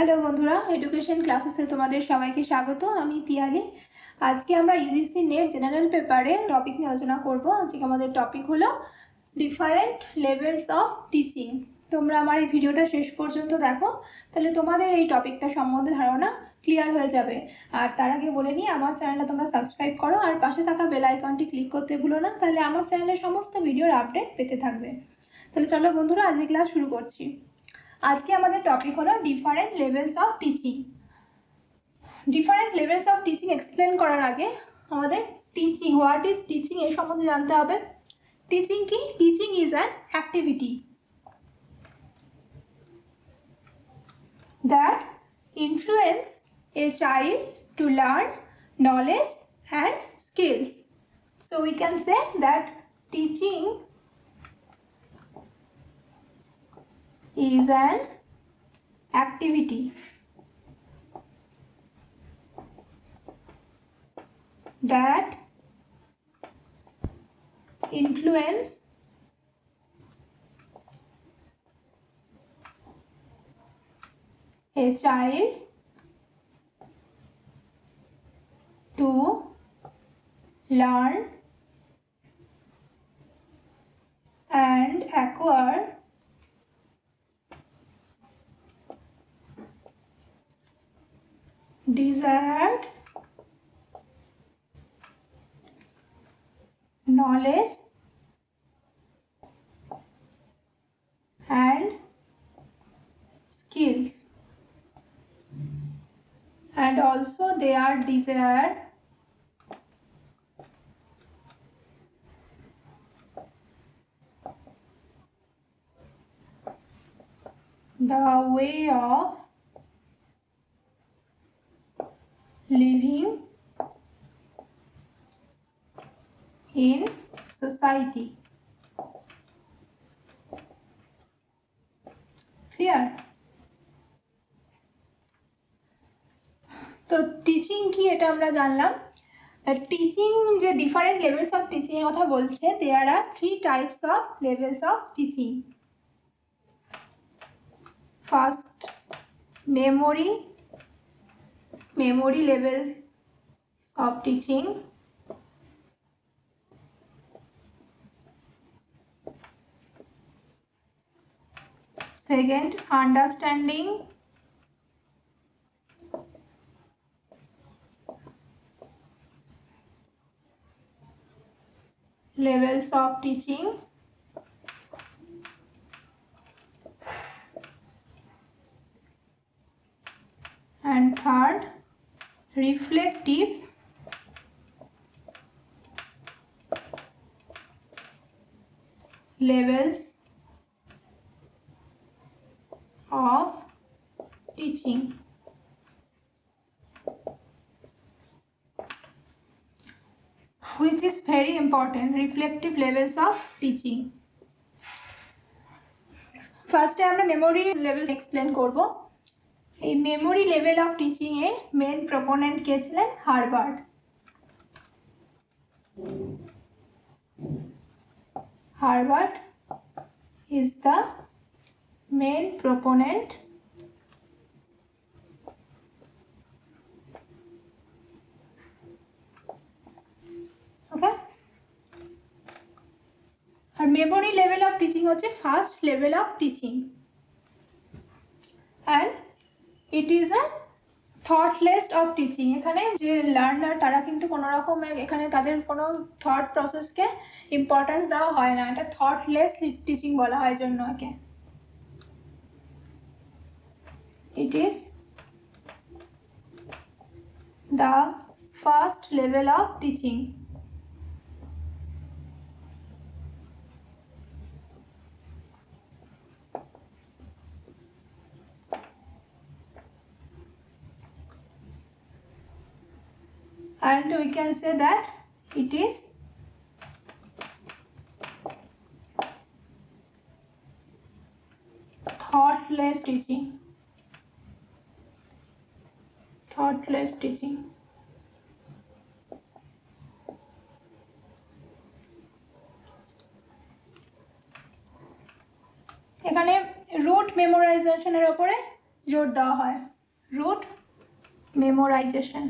Hello বন্ধুরা, education ক্লাসেসে তোমাদের সবাইকে স্বাগত। আমি পিয়ালি। আজকে আমরা ইউজিসি নেট জেনারেল পেপারের টপিক নিয়ে আলোচনা করব। আজকে আমাদের টপিক হলো ডিফারেন্ট লেভেলস অফ টিচিং। তোমরা আমার এই ভিডিওটা শেষ পর্যন্ত দেখো, তাহলে তোমাদের এই টপিকটা সম্বন্ধে ধারণা ক্লিয়ার হয়ে যাবে। আর তার আগে বলে নিই, আমার চ্যানেলটা তোমরা সাবস্ক্রাইব করো আর পাশে থাকা বেল আইকনটি ক্লিক করতে ভুলো না, তাহলে আমার চ্যানেলের সমস্ত ভিডিওর আপডেট পেতে থাকবে। তাহলে চলো বন্ধুরা, আজকে ক্লাস শুরু করছি। আজকে আমাদের টপিক হলো different levels of teaching. Different levels of teaching explain করার আগে আমাদের টিচিং, হোয়াট ইজ টিচিং এই সম্বন্ধে জানতে হবে। টিচিং কি? Teaching is an activity that influence a child to learn knowledge and skills. So we can say that teaching is an activity that influence a child to learn and acquire desired knowledge and skills, and also they are desired the way of living in society. Clear? তো teaching কি এটা আমরা জানলাম। Teaching যে different levels of teaching এর কথা বলছে, দেয়ার আর 3 types of levels of teaching. First, memory levels of teaching. Second, understanding levels of teaching. And third, reflective levels of teaching. Which is very important, reflective levels of teaching. ফার্স্টে আমরা memory level explain করব। এই memory level of teaching এর main proponent কে ছিলেন? Herbart. Harvard is the main proponent okay. আর memory level of teaching হচ্ছে first level of teaching, and it is a thoughtless of teaching. এখানে যে learner তারা কিন্তু কোনো রকমের এখানে তাদের কোনো থট প্রসেসকে ইম্পর্টেন্স দেওয়া হয় না, এটা থটলেস টিচিং বলা হয় জন্য একে। It is the first level of teaching. And we can say that it is thoughtless teaching. Thoughtless teaching. এখানে রুট মেমোরাইজেশনের উপরে জোর দেওয়া হয়, রুট মেমোরাইজেশন।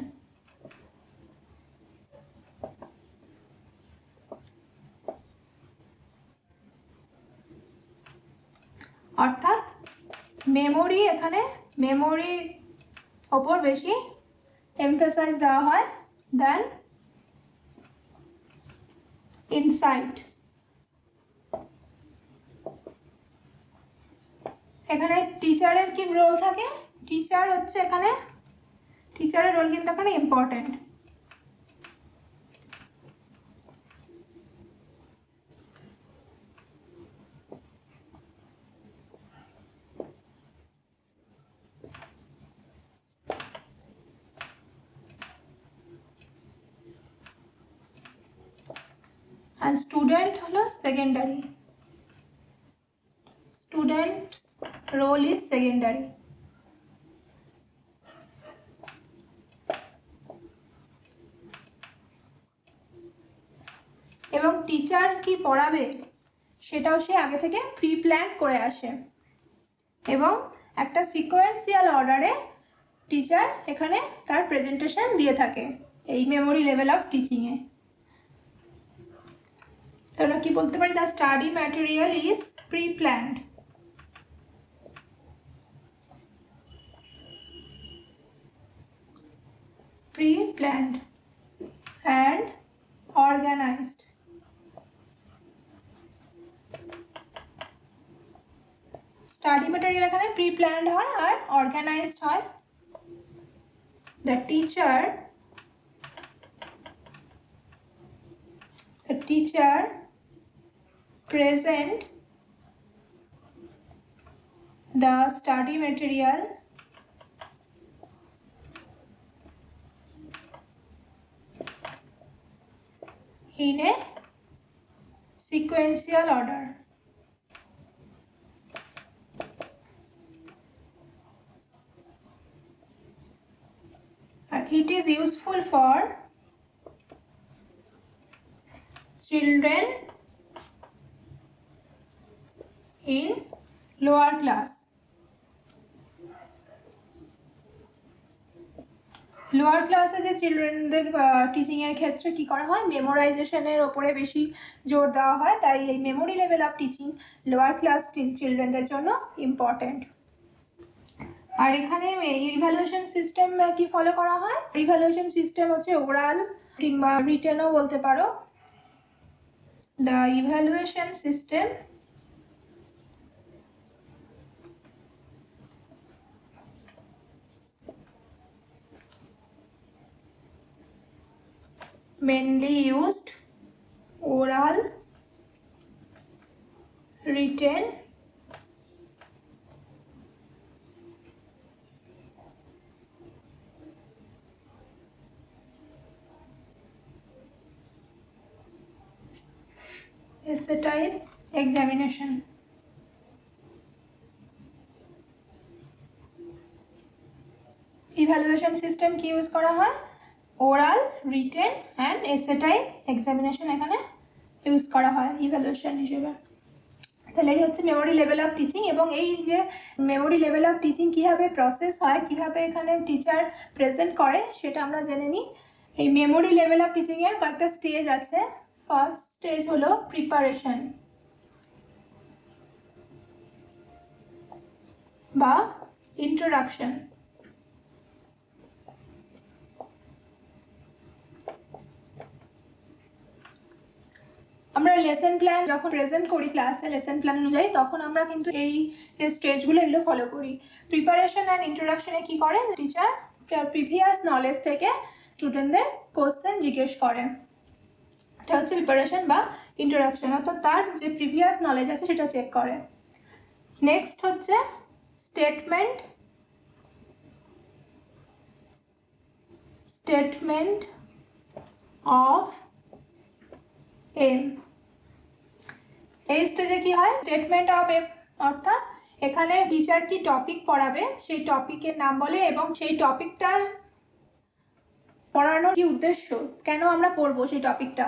অর্থাৎ মেমোরি, এখানে মেমোরির ওপর বেশি এমফাসাইজ দেওয়া হয় দেন ইনসাইট। এখানে টিচারের কি রোল থাকে? টিচার হচ্ছে এখানে, টিচারের রোল কিন্তু এখানে ইম্পর্টেন্ট। আর স্টুডেন্ট হলো secondary, student role is secondary. এবং টিচার কি পড়াবে সেটাও সে আগে থেকে প্রি প্ল্যান করে আসে, এবং একটা সিকোয়েন্সিয়াল অর্ডারে টিচার এখানে তার প্রেজেন্টেশন দিয়ে থাকে এই মেমোরি লেভেল অফ টিচিংয়ে। তো আমরা কি বলতে পারি? The study material is pre planned. Pre-planned and organized. Study material এখানে pre-planned হয় আর organized হয়। The teacher present the study material in a sequential order. And it is useful for children in lower class. Lower ক্লাসে যে চিলড্রেনদের টিচিংয়ের ক্ষেত্রে কী করা হয়? মেমোরাইজেশনের ওপরে বেশি জোর দেওয়া হয়, তাই এই memory level of teaching lower class চিলড্রেনদের জন্য ইম্পর্ট্যান্ট। আর এখানে ইভ্যালুয়েশন সিস্টেম কি ফলো করা হয়? ইভ্যালুয়েশন সিস্টেম হচ্ছে ওরাল কিংবা রিটেনও বলতে পারো। The evaluation system mainly used oral, written, essay type examination. Evaluation system কি ইউজ করা হয়? ওরাল, রিটেন অ্যান্ড এসে টাইপ এক্সামিনেশন এখানে ইউজ করা হয় ইভ্যালুয়েশন হিসেবে। তাহলে এই হচ্ছে মেমোরি লেভেল অফ টিচিং। এবং এই যে মেমোরি লেভেল অফ টিচিং কীভাবে প্রসেস হয়, কীভাবে এখানে টিচার প্রেজেন্ট করে, সেটা আমরা জেনে নিই। এই মেমোরি লেভেল অফ টিচিংয়ের কয়েকটা স্টেজ আছে। ফার্স্ট স্টেজ হলো প্রিপারেশন বা ইন্ট্রোডাকশন। আমরা লেসন প্ল্যান যখন প্রেজেন্ট করি ক্লাসে লেসন প্ল্যান অনুযায়ী, তখন আমরা কিন্তু এই যে স্টেজগুলো এগুলো ফলো করি। প্রিপারেশন অ্যান্ড ইন্ট্রোডাকশনে কি করে? টিচার প্রিভিয়াস নলেজ থেকে স্টুডেন্টদের কোশ্চেন জিজ্ঞেস করে। এটা হচ্ছে প্রিপারেশন বা ইন্ট্রোডাকশন, অর্থাৎ তার যে প্রিভিয়াস নলেজ আছে সেটা চেক করে। নেক্সট হচ্ছে স্টেটমেন্ট অফ এম। এই স্টেজে কি হয়? স্টেটমেন্ট অফ এম অর্থাৎ এখানে টিচার কি টপিক পড়াবে সেই টপিকের নাম বলে, এবং সেই টপিকটা পড়ানোর কি উদ্দেশ্য, কেন আমরা পড়বো সেই টপিকটা,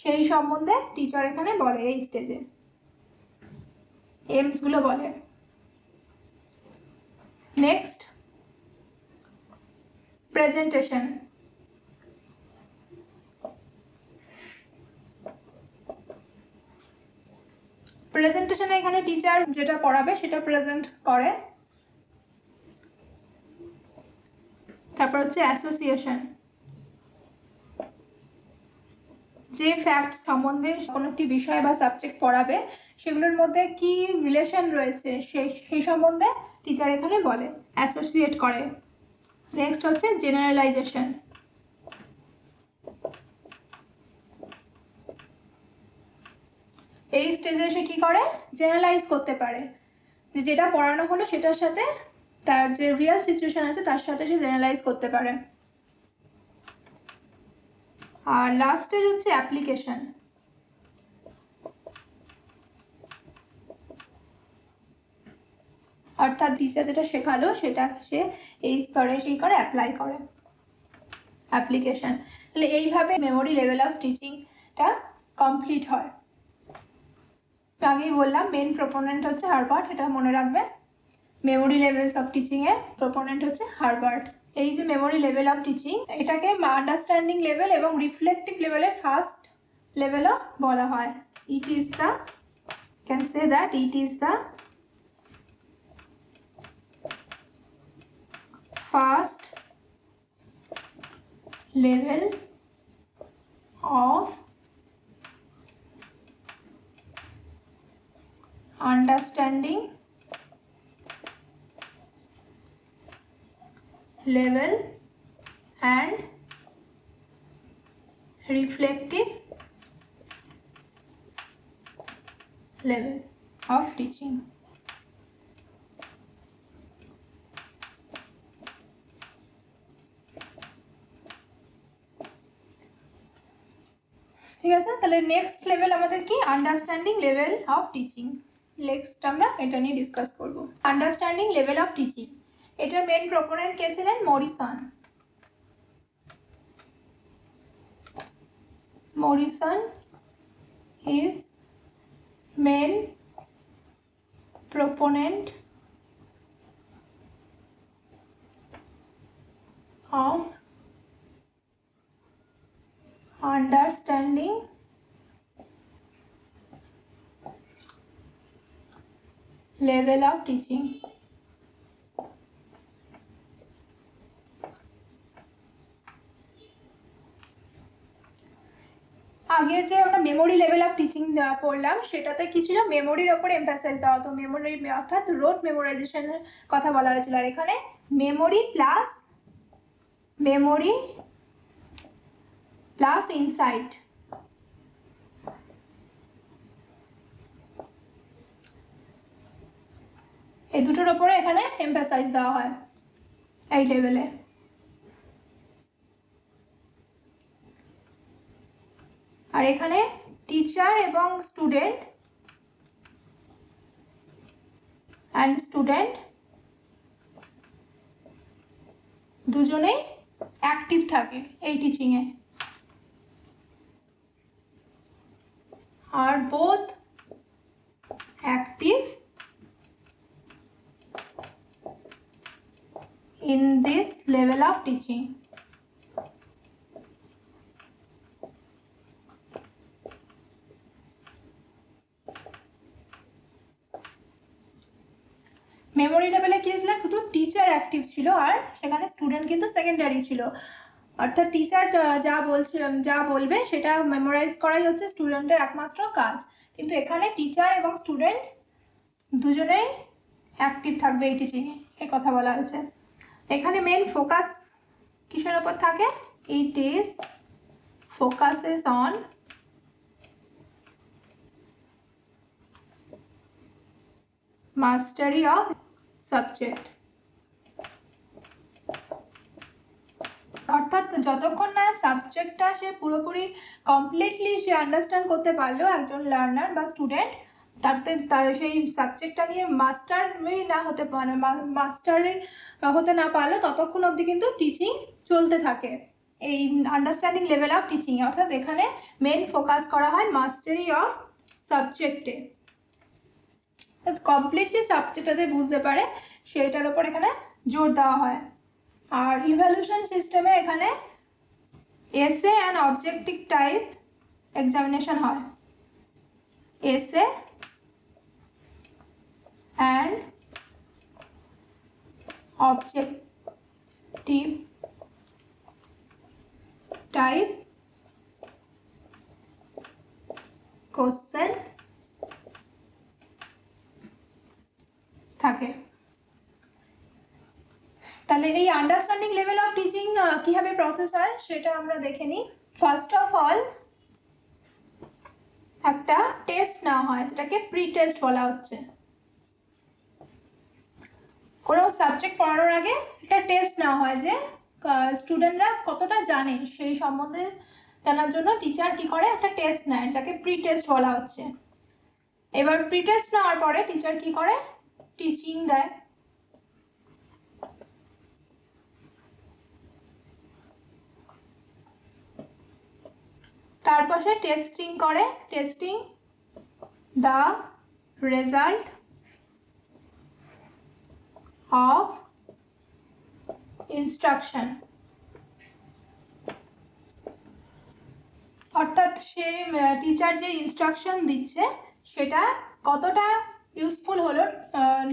সেই সম্বন্ধে টিচার এখানে বলে। এই স্টেজে এমসগুলো বলে। Next presentation. প্রেজেন্টেশনে এখানে টিচার যেটা পড়াবে সেটা প্রেজেন্ট করে। তারপর হচ্ছে অ্যাসোসিয়েশন, যে ফ্যাক্ট সম্বন্ধে কোনো একটি বিষয় বা সাবজেক্ট পড়াবে সেগুলোর মধ্যে কি রিলেশন রয়েছে সেই সম্বন্ধে টিচার এখানে বলে, অ্যাসোসিয়েট করে। নেক্সট হচ্ছে জেনারেলাইজেশন। এই স্টেজে এসে কি করে, জেনারেলাইজ করতে পারে, যে যেটা পড়ানো হলো সেটার সাথে তার যে রিয়েল সিচুয়েশন আছে তার সাথে সে জেনারেলাইজ করতে পারে। আর লাস্ট স্টেজ হচ্ছে অ্যাপ্লিকেশন। অর্থাৎ টিচার যেটা শেখালো সেটা সে এই স্তরে সেই করে অ্যাপ্লাই করে, অ্যাপ্লিকেশন। তাহলে এইভাবে মেমোরি লেভেল অফ টিচিংটা কমপ্লিট হয়। আগেই বললাম মেন প্রপোনেন্ট হচ্ছে হারবার্ট, এটা মনে রাখবে। মেমোরি লেভেলস অফ টিচিংয়ের প্রপোনেন্ট হচ্ছে হারবার্ট। এই যে মেমোরি লেভেল অফ টিচিং, এটাকে আন্ডারস্ট্যান্ডিং লেভেল এবং রিফ্লেক্টিভ লেভেলের ফার্স্ট লেভেলও বলা হয়। It is the, can say that it is the first level of understanding level and reflective level of teaching. ঠিক আছে, তাহলে নেক্সট লেভেল আমাদের কি, understanding level of teaching. Next আমরা এটা নিয়ে ডিসকাস করব, আন্ডারস্ট্যান্ডিং লেভেল অফ টিচিং। এটার মেন প্রপোনেন্ট কে ছিলেন, Morrison. Morrison is main proponent of understanding level of teaching. আগে যে আমরা মেমোরি লেভেল অফ টিচিং পড়লাম সেটাতে কি ছিল, মেমোরির ওপর এমফাসাইজ দেওয়া হতো, মেমোরি অর্থাৎ রোড মেমোরাইজেশনের কথা বলা হয়েছিল। আর এখানে মেমোরি প্লাস ইনসাইট, এই দুটোর ওপরে এখানে এমফাসাইজ দেওয়া হয় এই লেভেলে। আর এখানে টিচার এবং স্টুডেন্ট দুজনেই অ্যাক্টিভ থাকে এই টিচিংয়ে। আর both active in this level of teaching. Memory লেভেলে কি ছিল, শুধু টিচার অ্যাক্টিভ ছিল আর সেখানে স্টুডেন্ট কিন্তু সেকেন্ডারি ছিল। অর্থাৎ টিচার যা বলবে সেটা মেমোরাইজ করাই হচ্ছে স্টুডেন্টের একমাত্র কাজ, কিন্তু এখানে টিচার এবং স্টুডেন্ট দুজনেই অ্যাক্টিভ থাকবে এই টিচিংয়ে, এই কথা বলা হয়েছে। এখানে মেন ফোকাস কিসের উপর থাকে, it is focuses on mastery of subject. অর্থাৎ যতক্ষণ না সাবজেক্টটা সে পুরোপুরি কমপ্লিটলি সে আন্ডারস্ট্যান্ড করতে পারলো একজন লার্নার বা স্টুডেন্ট, তার সেই সাবজেক্টটা নিয়ে মাস্টারি হতে না পারলো ততক্ষণ অবধি কিন্তু টিচিং চলতে থাকে এই আন্ডারস্ট্যান্ডিং লেভেল অফ টিচিং। অর্থাৎ এখানে মেন ফোকাস করা হয় মাস্টারি অফ সাবজেক্টে, কমপ্লিটলি সাবজেক্টটাতে বুঝতে পারে সেইটার ওপর এখানে জোর দেওয়া হয়। আর ইভ্যালুয়েশন সিস্টেমে এখানে এসে অ্যান্ড অবজেক্টিভ টাইপ এক্সামিনেশন হয়। এসে অ্যান্ড অবজেক্টিভ টাইপ কোশ্চেন থাকে। তাহলে এই আন্ডারস্ট্যান্ডিং লেভেল অফ টিচিং কীভাবে প্রসেস হয় সেটা আমরা দেখে নিই। ফার্স্ট অফ অল একটা টেস্ট নেওয়া হয়, যেটাকে প্রি টেস্ট বলা হচ্ছে। কোনো সাবজেক্ট পড়ানোর আগে একটা টেস্ট নেওয়া হয় যে স্টুডেন্টরা কতটা জানে সেই সম্বন্ধে জানার জন্য টিচার কি করে, একটা টেস্ট নেয়, যাকে প্রি টেস্ট বলা হচ্ছে। এবার প্রি টেস্ট নেওয়ার পরে টিচার কি করে, টিচিং দেয়। তারপর সে টেস্টিং করে, testing the result of instruction. অর্থাৎ সে টিচার যে ইনস্ট্রাকশন দিচ্ছে সেটা কতটা ইউজফুল হলো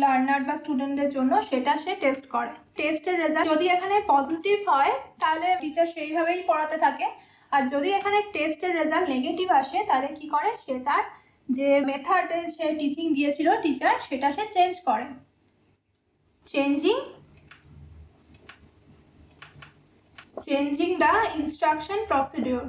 লার্নার বা স্টুডেন্টদের জন্য, সেটা সে টেস্ট করে। টেস্টের রেজাল্ট যদি এখানে পজিটিভ হয় তাহলে টিচার সেইভাবেই পড়াতে থাকে, আর যদি এখানে টেস্টের রেজাল্ট নেগেটিভ আসে তাহলে কি করে, সে তার যে মেথডে সে টিচিং দিয়েছিল টিচার, সেটা সে চেঞ্জ করে। Changing the instruction procedure.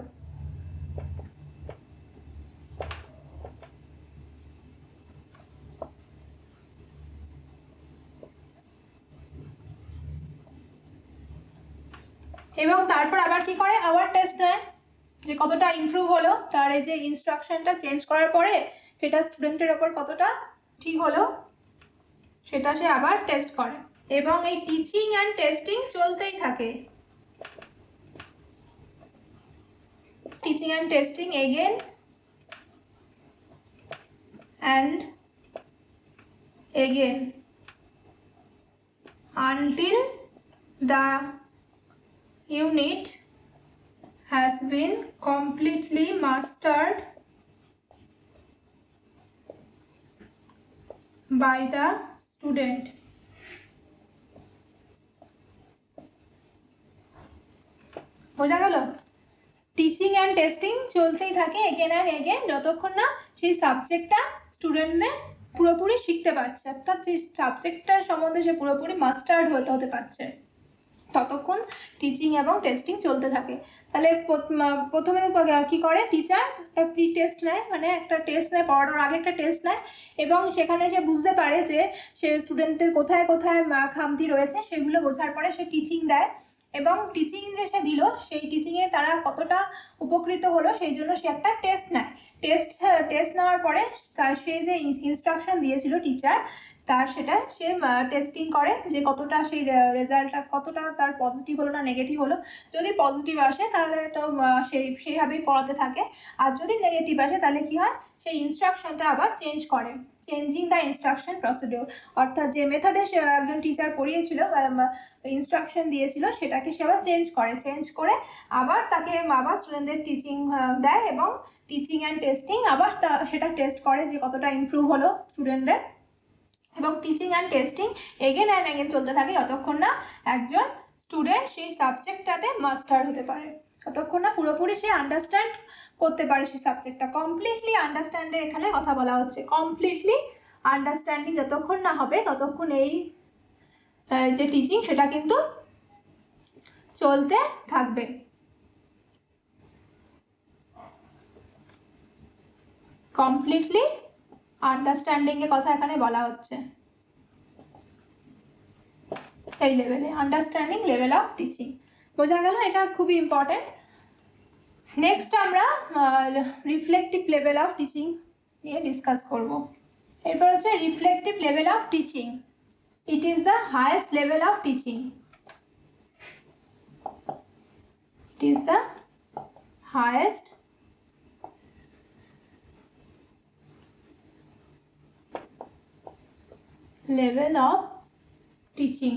এবং তারপর আবার কি করে, আবার টেস্ট নেয় যে কতটা ইমপ্রুভ হলো, তার এই যে ইনস্ট্রাকশনটা চেঞ্জ করার পরে সেটা স্টুডেন্টের ওপর কতটা ঠিক হলো সেটা সে আবার টেস্ট করে। এবং এই টিচিং অ্যান্ড টেস্টিং চলতেই থাকে। Teaching and testing again and again until the unit has been completely mastered by the student. বোঝা গেল? টিচিং অ্যান্ড টেস্টিং চলতেই থাকে এগেন অ্যান্ড এগেন, যতক্ষণ না সেই সাবজেক্টটা স্টুডেন্টদের পুরোপুরি শিখতে পারছে, অর্থাৎ সেই সাবজেক্টটার সম্বন্ধে সে পুরোপুরি মাস্টার্ড হতে পারছে, ততক্ষণ টিচিং এবং টেস্টিং চলতে থাকে। তাহলে প্রথমে কি করে, টিচার প্রি টেস্ট নেয়, মানে একটা টেস্ট নেয়, পড়ানোর আগে একটা টেস্ট নেয়, এবং সেখানে সে বুঝতে পারে যে সে স্টুডেন্টের কোথায় কোথায় খামতি রয়েছে, সেগুলো বোঝার পরে সে টিচিং দেয়। এবং টিচিং যে সে দিল সেই টিচিংয়ে তারা কতটা উপকৃত হলো সেই জন্য সে একটা টেস্ট নেয়। টেস্ট নেওয়ার পরে সে যে ইনস্ট্রাকশন দিয়েছিল টিচার, তার সেটা সে টেস্টিং করে যে কতটা সেই রেজাল্টটা কতটা তার পজিটিভ হলো না নেগেটিভ হলো। যদি পজিটিভ আসে তাহলে তো সেইভাবেই পড়াতে থাকে, আর যদি নেগেটিভ আসে তাহলে কি হয়, সেই ইনস্ট্রাকশনটা আবার চেঞ্জ করে। চেঞ্জিং দ্য ইনস্ট্রাকশন প্রসিডিউর, অর্থাৎ যে মেথডে সে একজন টিচার পড়িয়েছিল বা ইনস্ট্রাকশন দিয়েছিল সেটাকে সে আবার চেঞ্জ করে আবার তাকে আবার স্টুডেন্টদের টিচিং দেয়, এবং টিচিং অ্যান্ড টেস্টিং আবার সেটা টেস্ট করে যে কতটা ইমপ্রুভ হলো স্টুডেন্টদের। এবং teaching and testing again and again চলতে থাকে যতক্ষণ না একজন স্টুডেন্ট সেই সাবজেক্টটাতে মাস্টার হতে পারে, ততক্ষণ না পুরোপুরি সে আন্ডারস্ট্যান্ড করতে পারে সেই সাবজেক্টটা। কমপ্লিটলি আন্ডারস্ট্যান্ডের এখানে কথা বলা হচ্ছে, কমপ্লিটলি আন্ডারস্ট্যান্ডিং যতক্ষণ না হবে ততক্ষণ এই যে টিচিং সেটা কিন্তু চলতে থাকবে। কমপ্লিটলি আন্ডারস্ট্যান্ডিং এর কথা এখানে বলা হচ্ছে, এই লেভেলে আন্ডারস্ট্যান্ডিং লেভেল অফ টিচিং। বোঝা গেল? এটা খুবই ইম্পর্টেন্ট। নেক্সট আমরা রিফ্লেক্টিভ লেভেল অফ টিচিং নিয়ে ডিসকাস করব। এরপর হচ্ছে reflective level of teaching. It is the highest level of teaching. It is the highest level of teaching.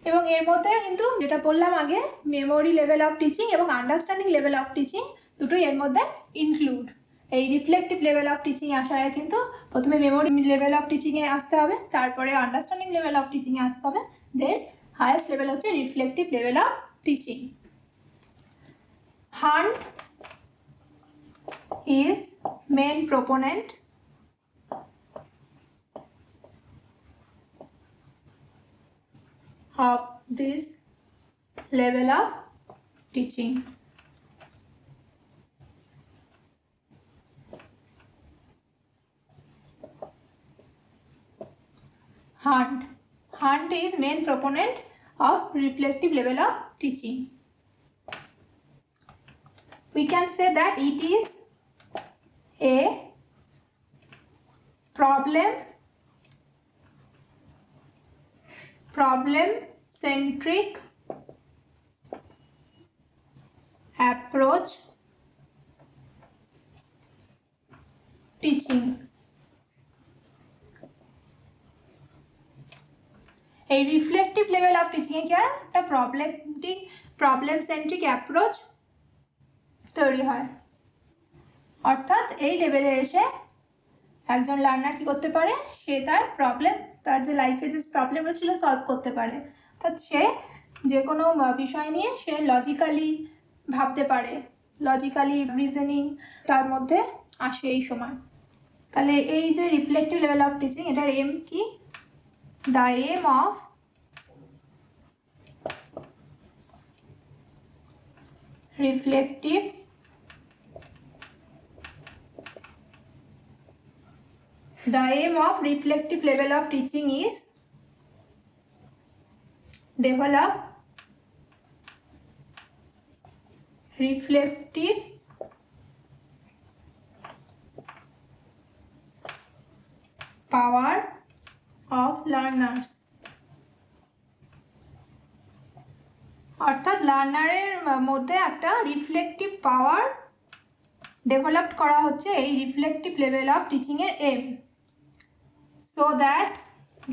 এবং এর মধ্যে কিন্তু যেটা বললাম আগে, মেমোরি লেভেল অফ টিচিং এবং আন্ডারস্ট্যান্ডিং লেভেল অফ টিচিং দুটোই এর মধ্যে ইনক্লুড। এই রিফ্লেক্টিভ লেভেল অফ টিচিং আসার আগে কিন্তু প্রথমে মেমোরি লেভেল অফ টিচিংয়ে আসতে হবে, তারপরে আন্ডারস্ট্যান্ডিং লেভেল অফ টিচিংয়ে আসতে হবে, দেন হায়েস্ট লেভেল হচ্ছে reflective level of teaching. Hunt is main proponent of this level of teaching. Hunt is main proponent of reflective level of teaching. We can say that it is a problem-centric approach teaching. A reflective level of teaching क्या है? একটা problem centric approach তৈরি হয়। অর্থাৎ এই লেভেলে এসে একজন লার্নার কি করতে পারে, সে তার যে লাইফে যে প্রবলেমটা ছিল সলভ করতে পারে। অর্থাৎ সে যে কোনো বিষয় নিয়ে সে লজিক্যালি ভাবতে পারে, লজিক্যালি রিজনিং তার মধ্যে আসে এই সময়। তাহলে এই যে রিফ্লেক্টিভ লেভেল অফ টিচিং, এটার এম কি? The aim of reflective level of teaching is develop reflective power of learners। অর্থাৎ লার্নারের মধ্যে একটা রিফ্লেক্টিভ পাওয়ার ডেভেলপ করা হচ্ছে এই রিফ্লেক্টিভ লেভেল অফ টিচিং এর aim, so that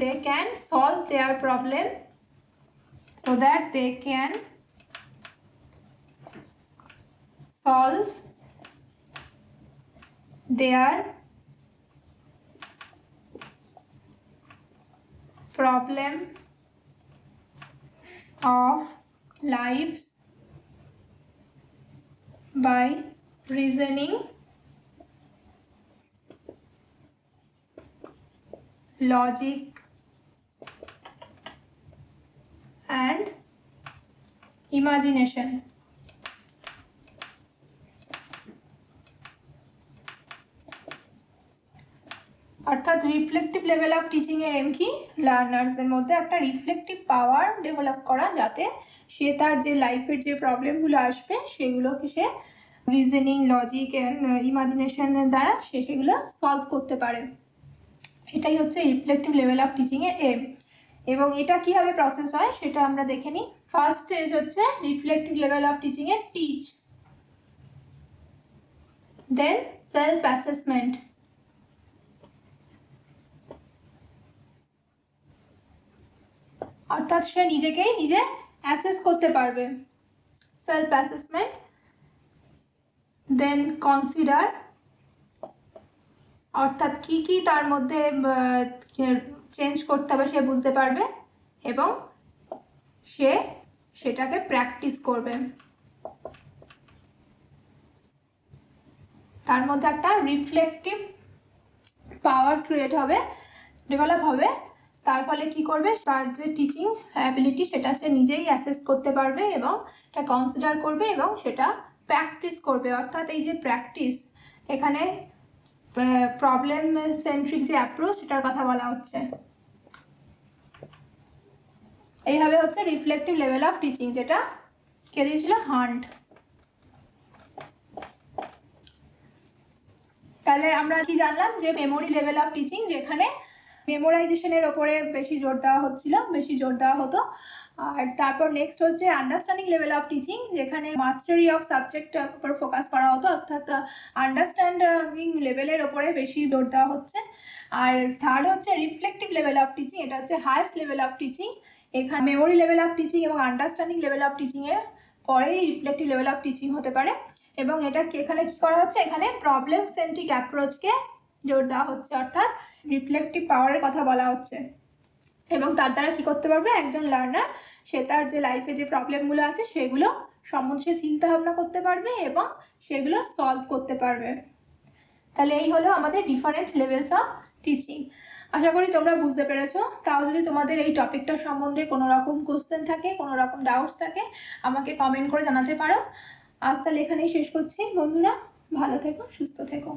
they can solve their problem, so that they can solve their problem of lives by reasoning, logic and imagination। অর্থাৎ reflective level of teaching এর aim কি? লার্নার্সদের মধ্যে একটা reflective power develop করা, যাতে সে তার যে লাইফের যে প্রবলেমগুলো আসবে সেগুলোকে সে রিজনিং, লজিক অ্যান্ড ইমাজিনেশনের দ্বারা সে সেগুলো সলভ করতে পারে। এটাই হচ্ছে রিফ্লেক্টিভ লেভেল অফ টিচিং এর এম। এবং এটা কিভাবে প্রসেস হয় সেটা আমরা দেখে নিই। ফার্স্ট স্টেজ হচ্ছে রিফ্লেক্টিভ লেভেল অফ টিচিং এর টিচ, দেন সেলফ অ্যাসেসমেন্ট, অর্থাৎ সে নিজেকেই নিজে অ্যাসেস করতে পারবে, সেলফ অ্যাসেসমেন্ট, দেন কনসিডার, অর্থাৎ কি কি তার মধ্যে চেঞ্জ করতে হবে সে বুঝতে পারবে, এবং সে সেটাকে প্র্যাকটিস করবে। তার মধ্যে একটা রিফ্লেক্টিভ পাওয়ার ক্রিয়েট হবে, ডেভেলপ হবে। তার ফলে কি করবে, তার যে টিচিং অ্যাবিলিটি সেটা সে নিজেই অ্যাসেস করতে পারবে এবং এটা কনসিডার করবে এবং সেটা প্র্যাকটিস করবে। অর্থাৎ এই যে প্র্যাকটিস, এখানে প্রবলেম সেন্ট্রিক যে অ্যাপ্রোচ সেটার কথা বলা হচ্ছে। এইভাবে হচ্ছে রিফ্লেক্টিভ লেভেল অফ টিচিং, যেটা কে দিয়েছিল? হান্ট। তাহলে আমরা কি জানলাম যে মেমোরি লেভেল অফ টিচিং, যেখানে মেমোরাইজেশনের ওপরে বেশি জোর দেওয়া হতো। আর তারপর নেক্সট হচ্ছে আন্ডারস্ট্যান্ডিং লেভেল অফ টিচিং, যেখানে মাস্টারি অফ সাবজেক্টের উপর ফোকাস করা হতো, অর্থাৎ আন্ডারস্ট্যান্ডিং লেভেলের ওপরে বেশি জোর দেওয়া হচ্ছে। আর থার্ড হচ্ছে রিফ্লেক্টিভ লেভেল অফ টিচিং, এটা হচ্ছে হায়েস্ট লেভেল অফ টিচিং। এখানে মেমোরি লেভেল অফ টিচিং এবং আন্ডারস্ট্যান্ডিং লেভেল অফ টিচিংয়ের পরেই রিফ্লেক্টিভ লেভেল অফ টিচিং হতে পারে। এবং এখানে কি করা হচ্ছে, এখানে প্রবলেম সেন্ট্রিক অ্যাপ্রোচকে জোর দেওয়া হচ্ছে, অর্থাৎ রিফ্লেক্টিভ পাওয়ারের কথা বলা হচ্ছে। এবং তার দ্বারা কী করতে পারবে একজন লার্নার, সে তার যে লাইফে যে প্রবলেমগুলো আছে সেগুলো সম্বন্ধে সে চিন্তা ভাবনা করতে পারবে এবং সেগুলো সলভ করতে পারবে। তাহলে এই হলো আমাদের ডিফারেন্ট লেভেলস অফ টিচিং। আশা করি তোমরা বুঝতে পেরেছো। তাও যদি তোমাদের এই টপিকটা সম্বন্ধে কোনো রকম কোশ্চেন থাকে, কোনো রকম ডাউটস থাকে, আমাকে কমেন্ট করে জানাতে পারো। আজ তাহলে এখানেই শেষ করছি বন্ধুরা, ভালো থেকো, সুস্থ থেকো।